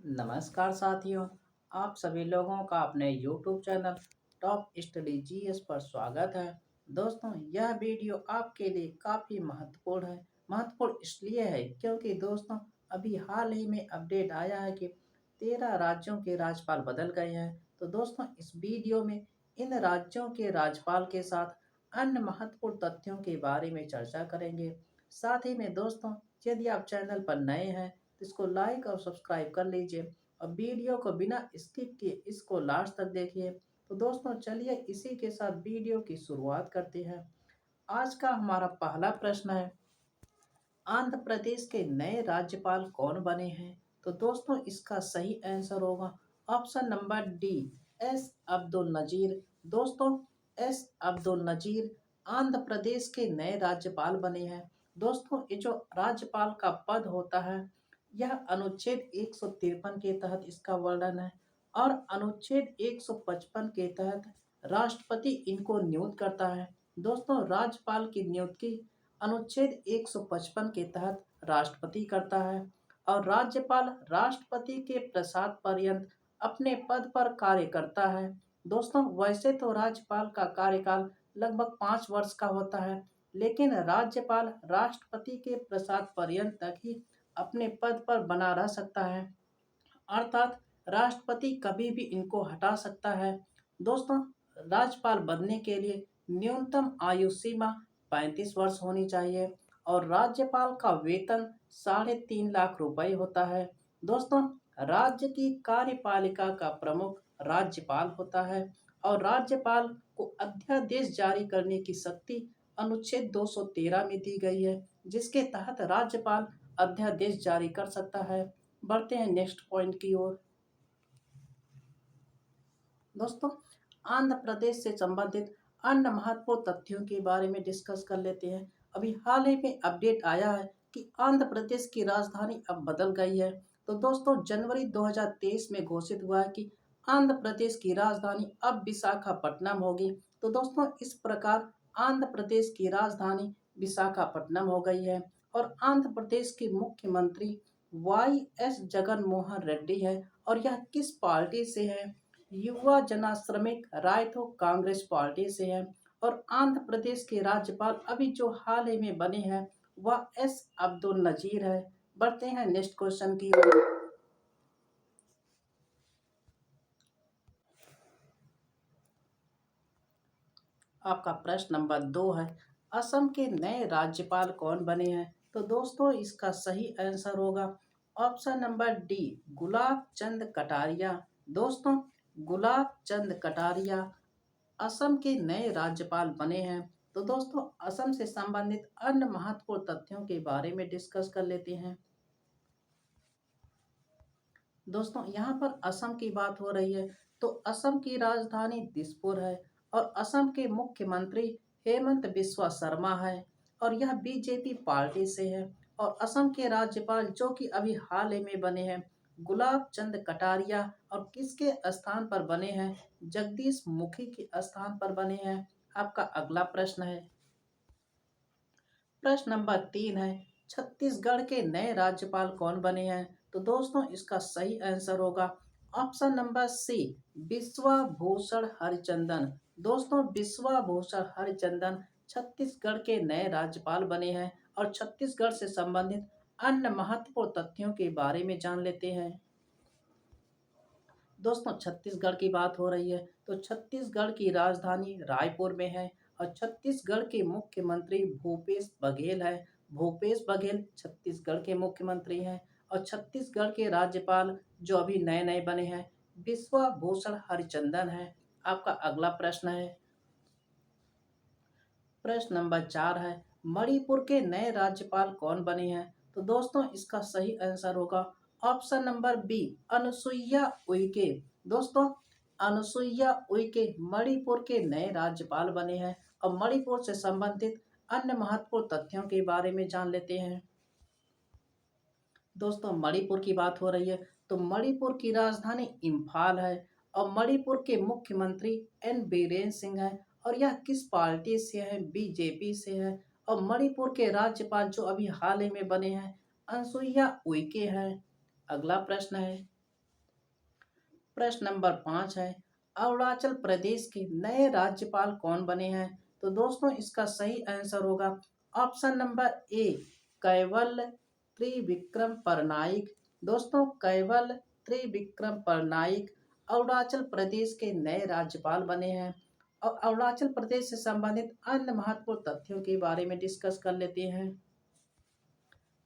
नमस्कार साथियों। आप सभी लोगों का अपने YouTube channel top study GS पर स्वागत है। दोस्तों, यह वीडियो आपके लिए काफ़ी महत्वपूर्ण है। महत्वपूर्ण इसलिए है क्योंकि दोस्तों, अभी हाल ही में अपडेट आया है कि 13 राज्यों के राज्यपाल बदल गए हैं। तो दोस्तों, इस वीडियो में इन राज्यों के राज्यपाल के साथ अन्य महत्वपूर्ण तथ्यों के बारे में चर्चा करेंगे। साथ ही में दोस्तों, यदि आप चैनल पर नए हैं तो इसको लाइक और सब्सक्राइब कर लीजिए और वीडियो को बिना स्किप किए इसको लास्ट तक देखिए। तो दोस्तों, चलिए इसी के साथ वीडियो की शुरुआत करते हैं। आज का हमारा पहला प्रश्न है, आंध्र प्रदेश के नए राज्यपाल कौन बने हैं? तो दोस्तों, इसका सही आंसर होगा option number D, S Abdul Nazeer. दोस्तों, एस अब्दुल नजीर आंध्र प्रदेश के नए राज्यपाल बने हैं। दोस्तों, ये जो राज्यपाल का पद होता है, यह अनुच्छेद 153 के तहत इसका वर्णन है और अनुच्छेद 155 के तहत राष्ट्रपति इनको नियुक्त करता है। दोस्तों, राज्यपाल की नियुक्ति अनुच्छेद 155 के तहत राष्ट्रपति करता है और राज्यपाल राष्ट्रपति के प्रसाद पर्यंत अपने पद पर कार्य करता है। दोस्तों, वैसे तो राज्यपाल का कार्यकाल लगभग 5 वर्ष का होता है, लेकिन राज्यपाल राष्ट्रपति के प्रसाद पर्यंत तक ही अपने पद पर बना रह सकता है, अर्थात राष्ट्रपति कभी भी इनको हटा सकता है। दोस्तों, राज्यपाल बनने के लिए न्यूनतम आयु सीमा 35 वर्ष होनी चाहिए और राज्यपाल का वेतन 3.5 लाख रुपए होता है। दोस्तों, राज्य की कार्यपालिका का प्रमुख राज्यपाल होता है और राज्यपाल को अध्यादेश जारी करने की शक्ति अनुच्छेद 213 में दी गई है, जिसके तहत राज्यपाल अध्यादेश जारी कर सकता है। बढ़ते हैं नेक्स्ट पॉइंट की ओर। दोस्तों, आंध्र प्रदेश से संबंधित अन्य महत्वपूर्ण तथ्यों के बारे में डिस्कस कर लेते हैं। अभी हाल ही में अपडेट आया है कि आंध्र प्रदेश की राजधानी अब बदल गई है। तो दोस्तों, जनवरी 2023 में घोषित हुआ है कि आंध्र प्रदेश की राजधानी अब विशाखापट्टनम होगी। तो दोस्तों, इस प्रकार आंध्र प्रदेश की राजधानी विशाखापट्टनम हो गई है और आंध्र प्रदेश के मुख्यमंत्री वाई एस जगन मोहन रेड्डी है और यह किस पार्टी से है? युवा जना श्रमिक रायतो कांग्रेस पार्टी से है और आंध्र प्रदेश के राज्यपाल अभी जो हाल ही में बने हैं वह एस अब्दुल नजीर है। बढ़ते हैं नेक्स्ट क्वेश्चन की ओर। आपका प्रश्न नंबर 2 है, असम के नए राज्यपाल कौन बने हैं? तो दोस्तों, इसका सही आंसर होगा option number D, Gulab Chand Kataria. दोस्तों, गुलाब चंद कटारिया असम के नए राज्यपाल बने हैं। तो दोस्तों, असम से संबंधित अन्य महत्वपूर्ण तथ्यों के बारे में डिस्कस कर लेते हैं। दोस्तों, यहाँ पर असम की बात हो रही है तो असम की राजधानी दिसपुर है और असम के मुख्यमंत्री हेमंत बिस्वा शर्मा है और यह बीजेपी पार्टी से है और असम के राज्यपाल जो कि अभी हाल ही में बने हैं गुलाब चंद कटारिया और किसके स्थान पर बने हैं? जगदीश मुखी के स्थान पर बने हैं। आपका अगला प्रश्न है, प्रश्न नंबर 3 है, छत्तीसगढ़ के नए राज्यपाल कौन बने हैं? तो दोस्तों, इसका सही आंसर होगा option number C, Biswa Bhusan Harichandan. दोस्तों, बिस्वा भूषण हरिचंदन छत्तीसगढ़ के नए राज्यपाल बने हैं और छत्तीसगढ़ से संबंधित अन्य महत्वपूर्ण तथ्यों के बारे में जान लेते हैं। दोस्तों, छत्तीसगढ़ की बात हो रही है तो छत्तीसगढ़ की राजधानी रायपुर में है और छत्तीसगढ़ के मुख्यमंत्री भूपेश बघेल है। भूपेश बघेल छत्तीसगढ़ के मुख्यमंत्री हैं और छत्तीसगढ़ के राज्यपाल जो अभी नए नए बने हैं बिस्वा भूषण हरिचंदन है। आपका अगला प्रश्न है, प्रश्न नंबर 4 है, मणिपुर के नए राज्यपाल कौन बने हैं? तो दोस्तों, इसका सही आंसर होगा option number B, Anusuiya Uikey. दोस्तों, अनुसुईया उइके मणिपुर के नए राज्यपाल बने हैं और मणिपुर से संबंधित अन्य महत्वपूर्ण तथ्यों के बारे में जान लेते हैं। दोस्तों, मणिपुर की बात हो रही है तो मणिपुर की राजधानी इम्फाल है और मणिपुर के मुख्यमंत्री एन बीरेन सिंह है और यह किस पार्टी से है? बीजेपी से है और मणिपुर के राज्यपाल जो अभी हाल ही में बने हैं अनसुईया उइके हैं। अगला प्रश्न है, प्रश्न नंबर 5 है, अरुणाचल प्रदेश के नए राज्यपाल कौन बने हैं? तो दोस्तों इसका सही आंसर होगा option number A, caval Trivikram Parnaik. दोस्तों कैवल त्रिविक्रम परनाइक अरुणाचल प्रदेश के नए राज्यपाल बने हैं। और अरुणाचल प्रदेश से संबंधित अन्य महत्वपूर्ण तथ्यों के बारे में डिस्कस कर लेते हैं।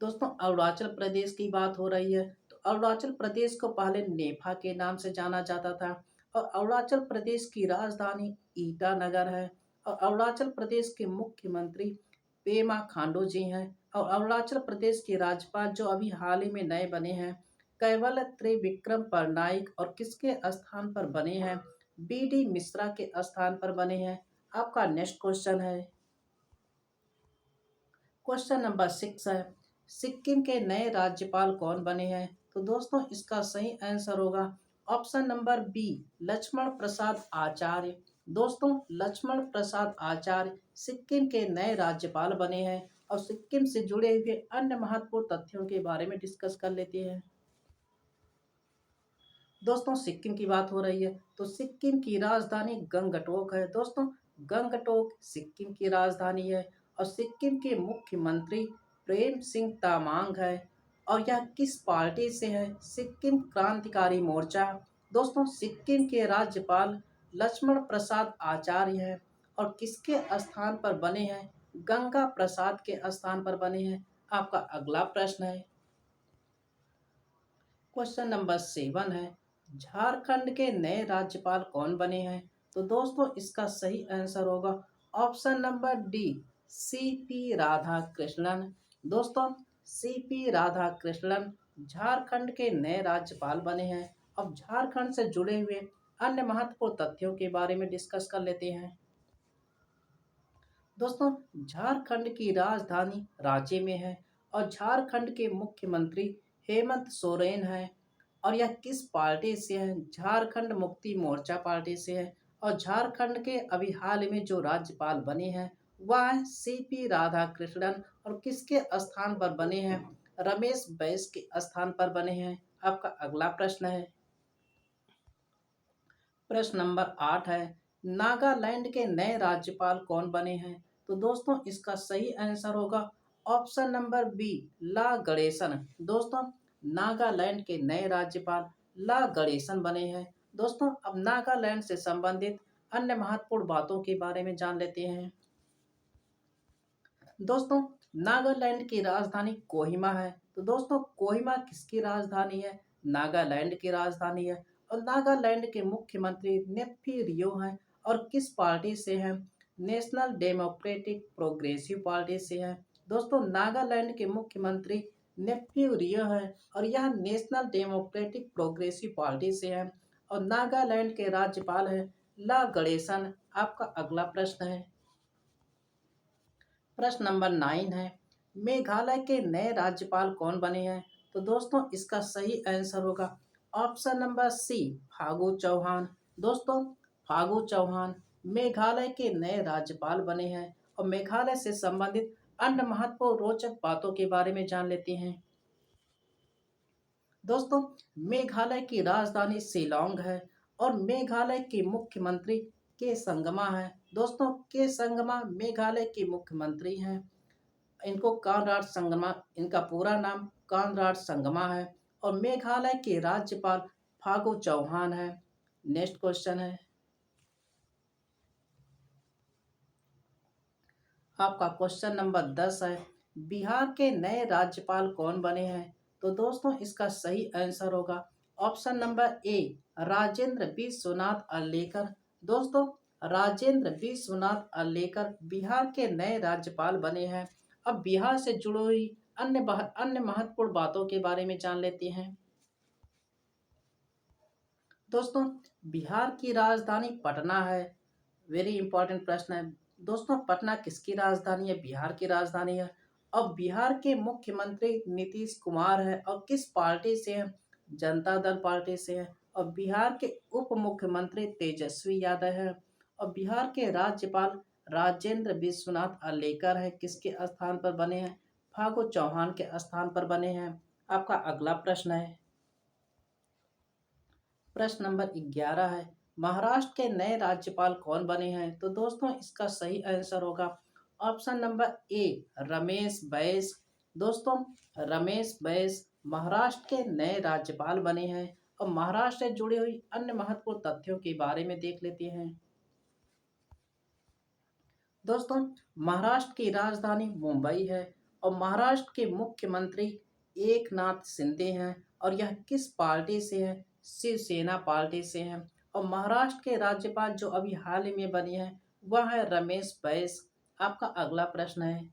दोस्तों अरुणाचल प्रदेश की बात हो रही है तो अरुणाचल प्रदेश को पहले नेफा के नाम से जाना जाता था और अरुणाचल प्रदेश की राजधानी ईटानगर है। और अरुणाचल प्रदेश के मुख्यमंत्री पेमा खांडू जी हैं। और अरुणाचल प्रदेश के राज्यपाल जो अभी हाल ही में नए बने हैं कैवल त्रिविक्रम परनाइक और किसके स्थान पर बने हैं? बी डी मिश्रा के स्थान पर बने हैं। आपका नेक्स्ट क्वेश्चन है, क्वेश्चन नंबर 6 है, सिक्किम के नए राज्यपाल कौन बने हैं? तो दोस्तों इसका सही आंसर होगा option number B, Lakshman Prasad Acharya. दोस्तों लक्ष्मण प्रसाद आचार्य सिक्किम के नए राज्यपाल बने हैं। और सिक्किम से जुड़े हुए अन्य महत्वपूर्ण तथ्यों के बारे में डिस्कस कर लेते हैं। दोस्तों सिक्किम की बात हो रही है तो सिक्किम की राजधानी गंगटोक है। दोस्तों गंगटोक सिक्किम की राजधानी है। और सिक्किम के मुख्यमंत्री प्रेम सिंह तामांग है। और यह किस पार्टी से है? सिक्किम क्रांतिकारी मोर्चा। दोस्तों सिक्किम के राज्यपाल लक्ष्मण प्रसाद आचार्य हैं। और किसके स्थान पर बने हैं? गंगा प्रसाद के स्थान पर बने हैं। आपका अगला प्रश्न है, क्वेश्चन नंबर 7 है, झारखंड के नए राज्यपाल कौन बने हैं? तो दोस्तों इसका सही आंसर होगा option number D, C P Radha Krishnan. दोस्तों सी पी राधा कृष्णन झारखंड के नए राज्यपाल बने हैं। अब झारखंड से जुड़े हुए अन्य महत्वपूर्ण तथ्यों के बारे में डिस्कस कर लेते हैं। दोस्तों झारखंड की राजधानी रांची में है। और झारखंड के मुख्यमंत्री हेमंत सोरेन हैं। और यह किस पार्टी से है? झारखंड मुक्ति मोर्चा पार्टी से है। और झारखंड के अभी हाल में जो राज्यपाल बने हैं वह है सीपी राधाकृष्णन। और किसके स्थान पर बने हैं? रमेश बैस के स्थान पर बने हैं। आपका अगला प्रश्न है, प्रश्न नंबर 8 है, नागालैंड के नए राज्यपाल कौन बने हैं? तो दोस्तों इसका सही आंसर होगा ऑप्शन नंबर बी, ला गणेशन। दोस्तों नागालैंड के नए राज्यपाल ला गणेशन बने हैं। दोस्तों अब नागालैंड से संबंधित अन्य महत्वपूर्ण बातों के बारे में जान लेते हैं। दोस्तों नागालैंड की राजधानी कोहिमा है। तो दोस्तों कोहिमा किसकी राजधानी है? नागालैंड की राजधानी है। और नागालैंड के मुख्यमंत्री नेप्ही रियो हैं। और किस पार्टी से हैं? नेशनल डेमोक्रेटिक प्रोग्रेसिव पार्टी से हैं। दोस्तों नागालैंड के मुख्यमंत्री नेप्ही रियो हैं। और यह नेशनल डेमोक्रेटिक प्रोग्रेसिव पार्टी से हैं। और नागालैंड के राज्यपाल हैं ला गणेशन। आपका अगला प्रश्न है, प्रश्न नंबर 9 है, मेघालय के नए राज्यपाल कौन बने हैं? तो दोस्तों इसका सही आंसर होगा option number C, Phagu Chauhan. दोस्तों फागू चौहान मेघालय के नए राज्यपाल बने हैं। और मेघालय से संबंधित अन्य महत्वपूर्ण रोचक बातों के बारे में जान लेते हैं। दोस्तों मेघालय की राजधानी शिलोंग है। और मेघालय के मुख्यमंत्री के संगमा है। दोस्तों के संगमा मेघालय के मुख्यमंत्री हैं। इनको कानराड संगमा, इनका पूरा नाम कानराड संगमा है। और मेघालय के राज्यपाल फागू चौहान है। नेक्स्ट क्वेश्चन है, आपका क्वेश्चन नंबर 10 है, बिहार के नए राज्यपाल कौन बने हैं? तो दोस्तों इसका सही आंसर होगा option number A, Rajendra Vishwanath Arlekar. दोस्तों राजेंद्र विश्वनाथ अर्लेकर बिहार के नए राज्यपाल बने हैं। अब बिहार से जुड़ी हुई अन्य महत्वपूर्ण बातों के बारे में जान लेते हैं। दोस्तों बिहार की राजधानी पटना है। वेरी इंपॉर्टेंट प्रश्न है। दोस्तों पटना किसकी राजधानी है? बिहार की राजधानी है। अब बिहार के मुख्यमंत्री नीतीश कुमार है। और किस पार्टी से है? जनता दल पार्टी से है। और बिहार के उप मुख्यमंत्री तेजस्वी यादव है। और बिहार के राज्यपाल राजेंद्र विश्वनाथ अर्लेकर है। किसके स्थान पर बने हैं? फागू चौहान के स्थान पर बने हैं। आपका अगला प्रश्न है, प्रश्न नंबर 11 है, महाराष्ट्र के नए राज्यपाल कौन बने हैं? तो दोस्तों इसका सही आंसर होगा option number A, Ramesh Bais. दोस्तों रमेश बैस महाराष्ट्र के नए राज्यपाल बने हैं। और महाराष्ट्र से जुड़ी हुई अन्य महत्वपूर्ण तथ्यों के बारे में देख लेते हैं। दोस्तों महाराष्ट्र की राजधानी मुंबई है और महाराष्ट्र के मुख्यमंत्री एकनाथ शिंदे हैं। और यह किस पार्टी से है? शिवसेना पार्टी से हैं। और महाराष्ट्र के राज्यपाल जो अभी हाल ही में बने हैं वह है रमेश बैस। आपका अगला प्रश्न है,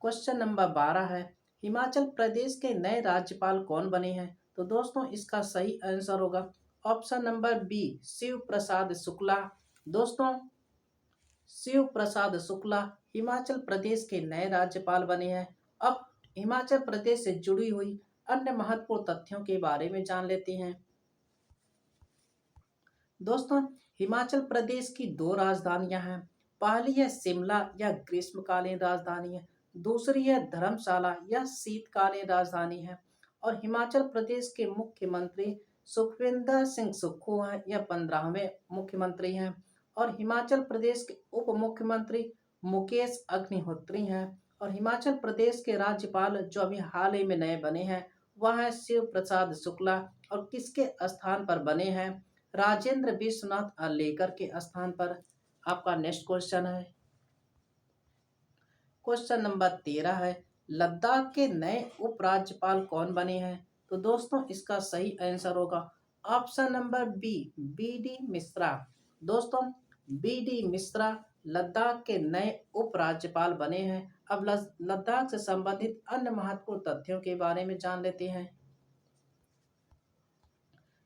क्वेश्चन नंबर 12 है, हिमाचल प्रदेश के नए राज्यपाल कौन बने हैं? तो दोस्तों इसका सही आंसर होगा ऑप्शन नंबर बी, शिव प्रसाद शुक्ला। दोस्तों शिव प्रसाद शुक्ला हिमाचल प्रदेश के नए राज्यपाल बने हैं। अब हिमाचल प्रदेश से जुड़ी हुई अन्य महत्वपूर्ण तथ्यों के बारे में जान लेते हैं। दोस्तों हिमाचल प्रदेश की दो राजधानियां हैं। पहली है शिमला, यह ग्रीष्मकालीन राजधानी है। दूसरी है धर्मशाला, यह शीतकालीन राजधानी है। और हिमाचल प्रदेश के मुख्यमंत्री सुखविंदर सिंह सुक्खू हैं, यह 15वें मुख्यमंत्री हैं। और हिमाचल प्रदेश के उप मुख्यमंत्री मुकेश अग्निहोत्री हैं। और हिमाचल प्रदेश के राज्यपाल जो अभी हाल ही में नए बने हैं वह है शिव प्रसाद शुक्ला। और किसके स्थान पर बने हैं? राजेंद्र विश्वनाथ अर्लेकर के स्थान पर। आपका नेक्स्ट क्वेश्चन है, क्वेश्चन नंबर 13 है, लद्दाख के नए उपराज्यपाल कौन बने हैं? तो दोस्तों इसका सही आंसर होगा option number B, B D Mishra. दोस्तों बी डी मिश्रा लद्दाख के नए उपराज्यपाल बने हैं। अब लद्दाख से संबंधित अन्य महत्वपूर्ण तथ्यों के बारे में जान लेते हैं।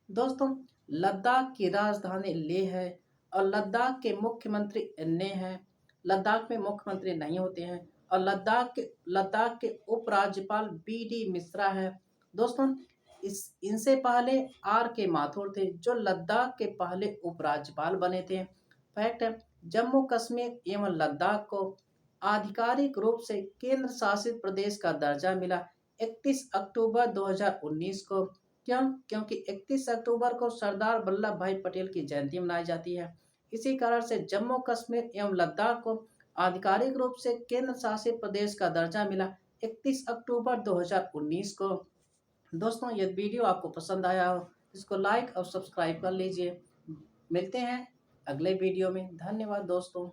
दोस्तों लद्दाख की राजधानी लेह है और लद्दाख के मुख्यमंत्री इन्ने हैं। लद्दाख में मुख्यमंत्री नहीं होते हैं। और लद्दाख के उपराज्यपाल बी डी मिश्रा है। दोस्तों इस इनसे पहले आर के माथुर थे जो लद्दाख के पहले उपराज्यपाल बने थे। फैक्ट है, जम्मू कश्मीर एवं लद्दाख को आधिकारिक रूप से केंद्र शासित प्रदेश का दर्जा मिला 31 अक्टूबर 2019 को। क्यों? क्योंकि 31 अक्टूबर को सरदार वल्लभ भाई पटेल की जयंती मनाई जाती है। इसी कारण से जम्मू कश्मीर एवं लद्दाख को आधिकारिक रूप से केंद्र शासित प्रदेश का दर्जा मिला 31 अक्टूबर 2019 को। दोस्तों यदि वीडियो आपको पसंद आया हो इसको लाइक और सब्सक्राइब कर लीजिए। मिलते हैं अगले वीडियो में। धन्यवाद दोस्तों।